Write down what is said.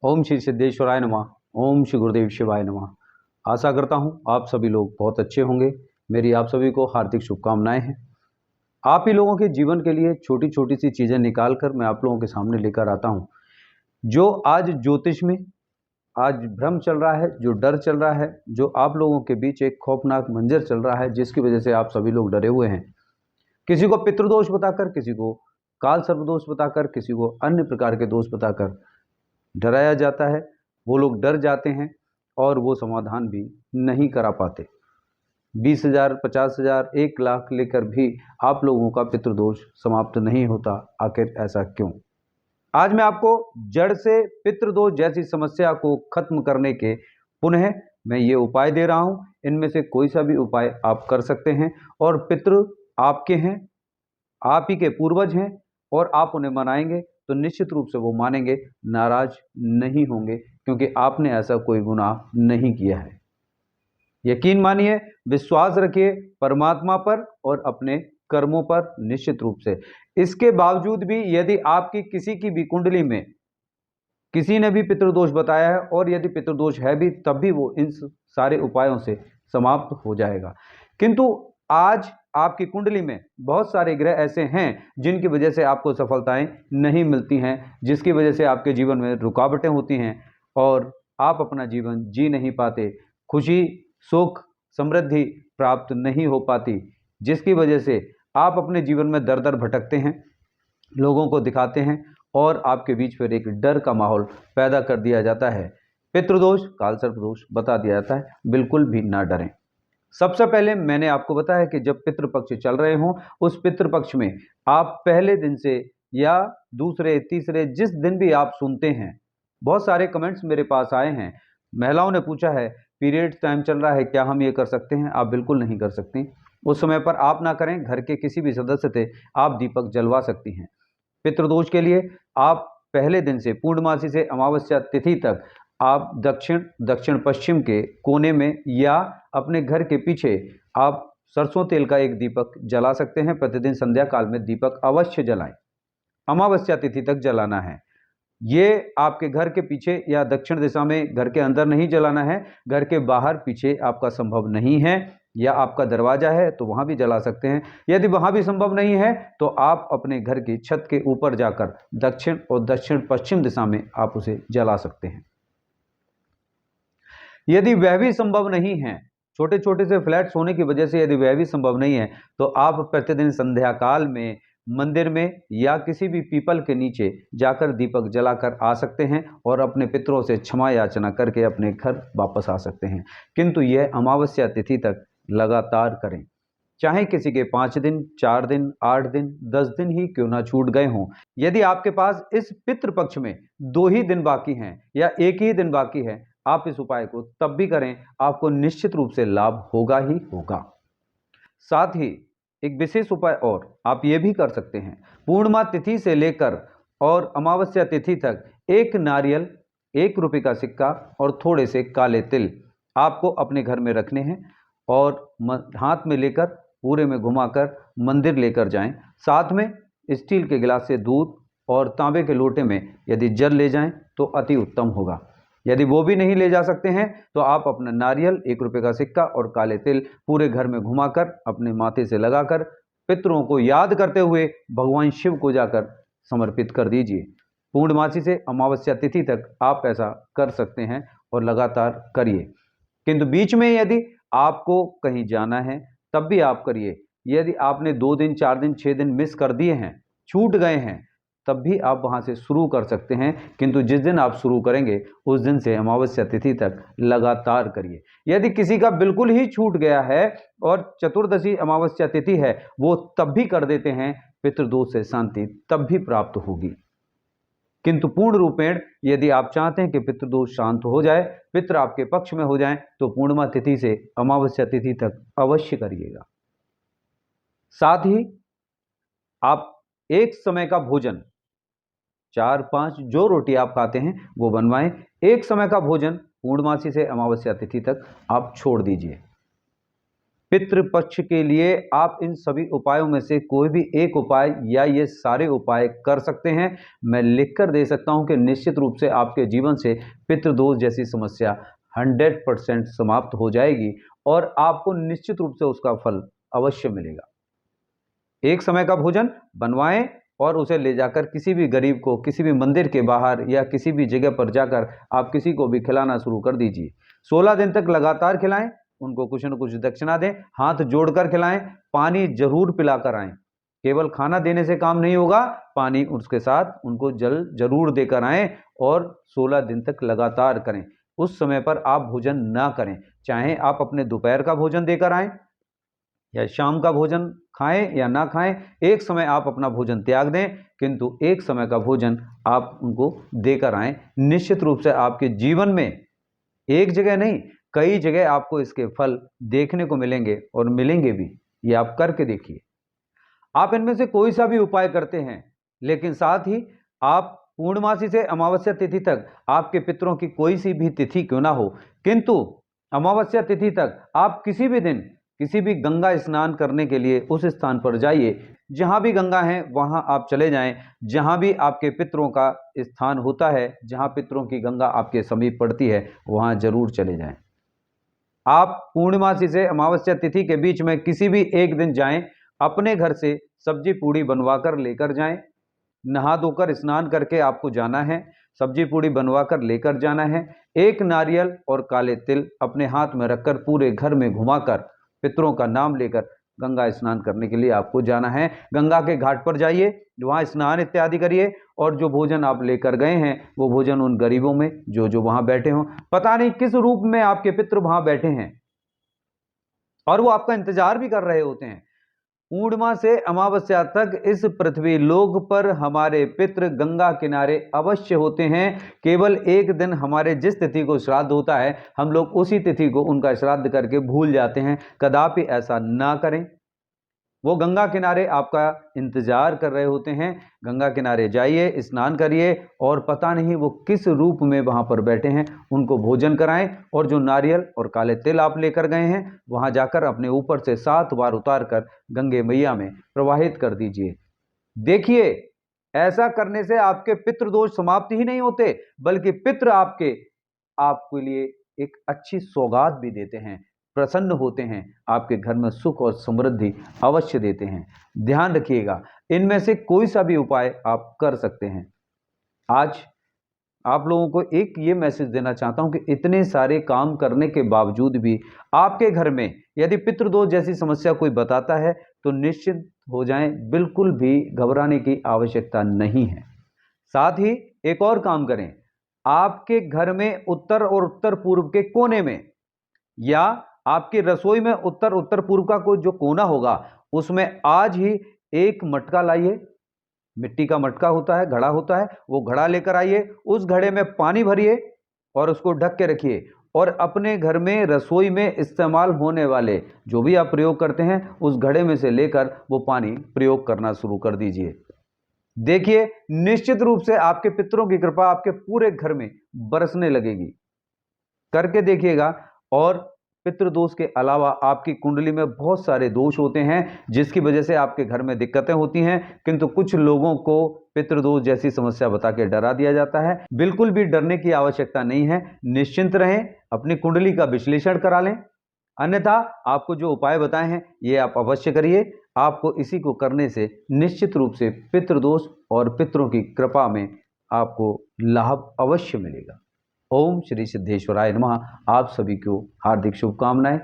ओम श्री सिद्धेश्वराय नमः। ओम श्री गुरुदेव शिवाय नमः। आशा करता हूँ आप सभी लोग बहुत अच्छे होंगे। मेरी आप सभी को हार्दिक शुभकामनाएं हैं। आप ही लोगों के जीवन के लिए छोटी छोटी सी चीज़ें निकाल कर मैं आप लोगों के सामने लेकर आता हूँ। जो आज ज्योतिष में आज भ्रम चल रहा है, जो डर चल रहा है, जो आप लोगों के बीच एक खौफनाक मंजर चल रहा है, जिसकी वजह से आप सभी लोग डरे हुए हैं। किसी को पितृदोष बताकर, किसी को काल सर्पदोष बताकर, किसी को अन्य प्रकार के दोष बताकर डराया जाता है। वो लोग डर जाते हैं और वो समाधान भी नहीं करा पाते। 20,000, 50,000, 1,00,000 लेकर भी आप लोगों का पितृदोष समाप्त नहीं होता। आखिर ऐसा क्यों? आज मैं आपको जड़ से पितृदोष जैसी समस्या को खत्म करने के पुनः मैं ये उपाय दे रहा हूँ। इनमें से कोई सा भी उपाय आप कर सकते हैं और पितृ आपके हैं, आप ही के पूर्वज हैं और आप उन्हें मनाएंगे तो निश्चित रूप से वो मानेंगे, नाराज नहीं होंगे, क्योंकि आपने ऐसा कोई गुनाह नहीं किया है। यकीन मानिए, विश्वास रखिए परमात्मा पर और अपने कर्मों पर निश्चित रूप से। इसके बावजूद भी यदि आपकी किसी की भी कुंडली में किसी ने भी पितृदोष बताया है और यदि पितृदोष है भी, तब भी वो इन सारे उपायों से समाप्त हो जाएगा। किंतु आज आपकी कुंडली में बहुत सारे ग्रह ऐसे हैं जिनकी वजह से आपको सफलताएं नहीं मिलती हैं, जिसकी वजह से आपके जीवन में रुकावटें होती हैं और आप अपना जीवन जी नहीं पाते, खुशी, सुख, समृद्धि प्राप्त नहीं हो पाती, जिसकी वजह से आप अपने जीवन में दर दर भटकते हैं, लोगों को दिखाते हैं और आपके बीच फिर एक डर का माहौल पैदा कर दिया जाता है। पितृदोष, काल सर्पदोष बता दिया जाता है। बिल्कुल भी ना डरें। सबसे पहले मैंने आपको बताया कि जब पितृपक्ष चल रहे हों, उस पितृपक्ष में आप पहले दिन से या दूसरे, तीसरे, जिस दिन भी आप सुनते हैं, बहुत सारे कमेंट्स मेरे पास आए हैं। महिलाओं ने पूछा है पीरियड टाइम चल रहा है, क्या हम ये कर सकते हैं? आप बिल्कुल नहीं कर सकती। उस समय पर आप ना करें, घर के किसी भी सदस्य थे आप दीपक जलवा सकती हैं। पितृदोष के लिए आप पहले दिन से पूर्णमासी से अमावस्या तिथि तक आप दक्षिण पश्चिम के कोने में या अपने घर के पीछे आप सरसों तेल का एक दीपक जला सकते हैं। प्रतिदिन संध्या काल में दीपक अवश्य जलाएं। अमावस्या तिथि तक जलाना है। ये आपके घर के पीछे या दक्षिण दिशा में, घर के अंदर नहीं जलाना है। घर के बाहर पीछे आपका संभव नहीं है या आपका दरवाजा है तो वहां भी जला सकते हैं। यदि वहां भी संभव नहीं है तो आप अपने घर की छत के ऊपर जाकर दक्षिण और दक्षिण पश्चिम दिशा में आप उसे जला सकते हैं। यदि वह भी संभव नहीं है, छोटे छोटे से फ्लैट्स होने की वजह से यदि वह भी संभव नहीं है, तो आप प्रतिदिन संध्या काल में मंदिर में या किसी भी पीपल के नीचे जाकर दीपक जलाकर आ सकते हैं और अपने पितरों से क्षमा याचना करके अपने घर वापस आ सकते हैं। किंतु यह अमावस्या तिथि तक लगातार करें, चाहे किसी के 5 दिन, 4 दिन, 8 दिन, 10 दिन ही क्यों ना छूट गए हों। यदि आपके पास इस पितृपक्ष में 2 ही दिन बाकी हैं या 1 ही दिन बाकी है, आप इस उपाय को तब भी करें, आपको निश्चित रूप से लाभ होगा ही होगा। साथ ही एक विशेष उपाय और आप ये भी कर सकते हैं। पूर्णिमा तिथि से लेकर और अमावस्या तिथि तक एक नारियल, 1 रुपये का सिक्का और थोड़े से काले तिल आपको अपने घर में रखने हैं और हाथ में लेकर पूरे में घुमाकर मंदिर लेकर जाएं। साथ में स्टील के गिलास से दूध और तांबे के लोटे में यदि जल ले जाएं तो अति उत्तम होगा। यदि वो भी नहीं ले जा सकते हैं तो आप अपना नारियल, 1 रुपये का सिक्का और काले तिल पूरे घर में घुमाकर अपने माथे से लगाकर पितरों को याद करते हुए भगवान शिव को जाकर समर्पित कर दीजिए। पूर्णमासी से अमावस्या तिथि तक आप ऐसा कर सकते हैं और लगातार करिए। किंतु बीच में यदि आपको कहीं जाना है तब भी आप करिए। यदि आपने 2 दिन, 4 दिन, 6 दिन मिस कर दिए हैं, छूट गए हैं, तब भी आप वहां से शुरू कर सकते हैं। किंतु जिस दिन आप शुरू करेंगे उस दिन से अमावस्या तिथि तक लगातार करिए। यदि किसी का बिल्कुल ही छूट गया है और चतुर्दशी अमावस्या तिथि है, वो तब भी कर देते हैं, पितृदोष से शांति तब भी प्राप्त होगी। किंतु पूर्ण रूपेण यदि आप चाहते हैं कि पितृदोष शांत हो जाए, पितृ आपके पक्ष में हो जाएं, तो पूर्णिमा तिथि से अमावस्या तिथि तक अवश्य करिएगा। साथ ही आप एक समय का भोजन, 4-5 जो रोटी आप खाते हैं वो बनवाएं। एक समय का भोजन पूर्णमासी से अमावस्या तिथि तक आप छोड़ दीजिए। पितृपक्ष के लिए आप इन सभी उपायों में से कोई भी एक उपाय या ये सारे उपाय कर सकते हैं। मैं लिखकर दे सकता हूं कि निश्चित रूप से आपके जीवन से पितृदोष जैसी समस्या 100% समाप्त हो जाएगी और आपको निश्चित रूप से उसका फल अवश्य मिलेगा। एक समय का भोजन बनवाएं और उसे ले जाकर किसी भी गरीब को, किसी भी मंदिर के बाहर या किसी भी जगह पर जाकर आप किसी को भी खिलाना शुरू कर दीजिए। 16 दिन तक लगातार खिलाएं, उनको कुछ न कुछ दक्षिणा दें, हाथ जोड़कर खिलाएं, पानी जरूर पिलाकर आएं। केवल खाना देने से काम नहीं होगा, पानी उसके साथ उनको जल जरूर देकर आएं और 16 दिन तक लगातार करें। उस समय पर आप भोजन ना करें, चाहे आप अपने दोपहर का भोजन देकर आएं या शाम का भोजन खाएं या ना खाएं, एक समय आप अपना भोजन त्याग दें, किंतु एक समय का भोजन आप उनको देकर आएं। निश्चित रूप से आपके जीवन में एक जगह नहीं, कई जगह आपको इसके फल देखने को मिलेंगे और मिलेंगे भी। ये आप करके देखिए। आप इनमें से कोई सा भी उपाय करते हैं, लेकिन साथ ही आप पूर्णमासी से अमावस्या तिथि तक आपके पितरों की कोई सी भी तिथि क्यों ना हो, किंतु अमावस्या तिथि तक आप किसी भी दिन किसी भी गंगा स्नान करने के लिए उस स्थान पर जाइए। जहां भी गंगा है वहां आप चले जाएं, जहां भी आपके पितरों का स्थान होता है, जहां पितरों की गंगा आपके समीप पड़ती है, वहां जरूर चले जाएं। आप पूर्णिमासी से अमावस्या तिथि के बीच में किसी भी एक दिन जाएं, अपने घर से सब्जी पूड़ी बनवा कर लेकर जाएं। नहा धोकर स्नान करके आपको जाना है, सब्जी पूड़ी बनवा कर लेकर जाना है। एक नारियल और काले तिल अपने हाथ में रखकर पूरे घर में घुमाकर पितरों का नाम लेकर गंगा स्नान करने के लिए आपको जाना है। गंगा के घाट पर जाइए, वहां स्नान इत्यादि करिए और जो भोजन आप लेकर गए हैं वो भोजन उन गरीबों में जो जो वहां बैठे हों, पता नहीं किस रूप में आपके पितृ वहां बैठे हैं और वो आपका इंतजार भी कर रहे होते हैं। पूर्णिमा से अमावस्या तक इस पृथ्वी लोक पर हमारे पितृ गंगा किनारे अवश्य होते हैं। केवल एक दिन हमारे जिस तिथि को श्राद्ध होता है, हम लोग उसी तिथि को उनका श्राद्ध करके भूल जाते हैं। कदापि ऐसा ना करें। वो गंगा किनारे आपका इंतजार कर रहे होते हैं। गंगा किनारे जाइए, स्नान करिए और पता नहीं वो किस रूप में वहां पर बैठे हैं, उनको भोजन कराएं और जो नारियल और काले तिल आप लेकर गए हैं वहां जाकर अपने ऊपर से 7 बार उतार कर गंगे मैया में प्रवाहित कर दीजिए। देखिए, ऐसा करने से आपके पितृदोष समाप्त ही नहीं होते, बल्कि पितृ आपके लिए एक अच्छी सौगात भी देते हैं, प्रसन्न होते हैं, आपके घर में सुख और समृद्धि अवश्य देते हैं। ध्यान रखिएगा, इनमें से कोई सा भी उपाय आप कर सकते हैं। आज आप लोगों को एक ये मैसेज देना चाहता हूं कि इतने सारे काम करने के बावजूद भी आपके घर में यदि पितृदोष जैसी समस्या कोई बताता है तो निश्चित हो जाएं, बिल्कुल भी घबराने की आवश्यकता नहीं है। साथ ही एक और काम करें, आपके घर में उत्तर और उत्तर पूर्व के कोने में या आपकी रसोई में उत्तर उत्तर पूर्व का कोई जो कोना होगा उसमें आज ही एक मटका लाइए। मिट्टी का मटका होता है, घड़ा होता है, वो घड़ा लेकर आइए, उस घड़े में पानी भरिए और उसको ढक के रखिए और अपने घर में रसोई में इस्तेमाल होने वाले जो भी आप प्रयोग करते हैं उस घड़े में से लेकर वो पानी प्रयोग करना शुरू कर दीजिए। देखिए, निश्चित रूप से आपके पितरों की कृपा आपके पूरे घर में बरसने लगेगी। करके देखिएगा। और पितृदोष के अलावा आपकी कुंडली में बहुत सारे दोष होते हैं जिसकी वजह से आपके घर में दिक्कतें होती हैं, किंतु कुछ लोगों को पितृदोष जैसी समस्या बता के डरा दिया जाता है। बिल्कुल भी डरने की आवश्यकता नहीं है, निश्चिंत रहें, अपनी कुंडली का विश्लेषण करा लें। अन्यथा आपको जो उपाय बताए हैं ये आप अवश्य करिए। आपको इसी को करने से निश्चित रूप से पितृदोष और पितरों की कृपा में आपको लाभ अवश्य मिलेगा। ओम श्री सिद्धेश्वराय नमः। आप सभी को हार्दिक शुभकामनाएं।